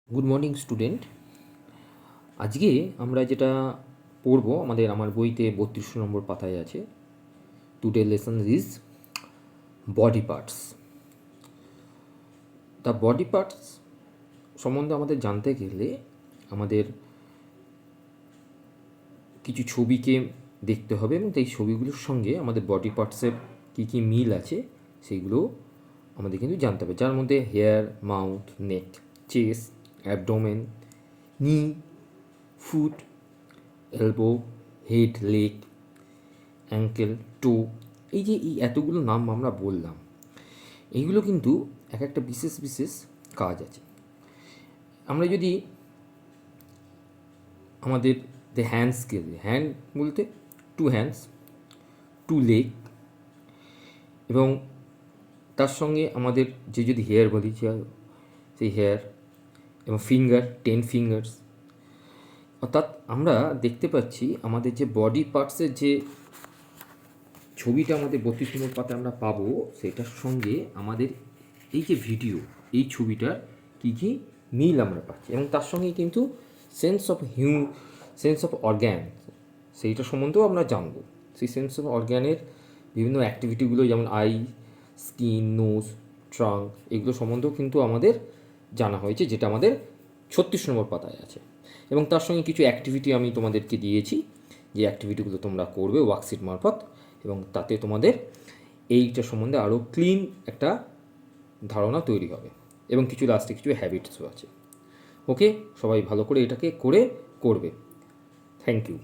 Good morning student. আজকে আমরা যেটা পড়বো আমার বইতে 32 নম্বর পাতায় আছে। Today lesson is body parts. The body parts সম্বন্ধে আমাদের জানতে গেলে আমাদের কিছু ছবিকে দেখতে হবে এবং এই ছবিগুলোর সঙ্গে আমাদের বডি পার্টসের কী কী মিল আছে সেইগুলো আমাদের কিন্তু জানতে হবে, যার মধ্যে hair, mouth, neck, chest, abdomen, knee, foot, elbow, head, leg, ankle, toe. এই এতগুলো নাম আমরা বললাম, এইগুলো কিন্তু এক একটা বিশেষ বিশেষ কাজ আছে। আমরা যদি আমাদের হ্যান্ডসকে, হ্যান্ড বলতে টু হ্যান্ডস, টু লেগ, এবং তার সঙ্গে আমাদের যদি হেয়ার বলি সেই হেয়ার, এবং ফিঙ্গার 10 ফিঙ্গার্স। অর্থাৎ আমরা দেখতে পাচ্ছি আমাদের যে বডি পার্টসের যে ছবিটা আমাদের 32 নম্বর পাতায় আমরা পাবো, সেটার সঙ্গে আমাদের এই যে ভিডিও, এই ছবিটার কী কী মিল আমরা পাচ্ছি, এবং তার সঙ্গে কিন্তু সেন্স অফ অর্গ্যান সেইটা সম্বন্ধেও আমরা জানবো। সেই সেন্স অফ অর্গ্যানের বিভিন্ন অ্যাক্টিভিটিগুলো, যেমন আই, স্কিন, নোজ, ট্রাঙ্ক, এগুলো সম্বন্ধেও কিন্তু আমাদের জানা হয়েছে, যেটা আমাদের 36 নম্বর পাতায় আছে। এবং তার সঙ্গে কিছু অ্যাক্টিভিটি আমি তোমাদেরকে দিয়েছি, যে অ্যাক্টিভিটিগুলো তোমরা করবে ওয়ার্কশিট মারফত, এবং তাতে তোমাদের এইটা সম্বন্ধে আরও ক্লিন একটা ধারণা তৈরি হবে, এবং কিছু লাস্টে কিছু হ্যাবিটসও আছে। ওকে, সবাই ভালো করে এটাকে করবে। Thank you.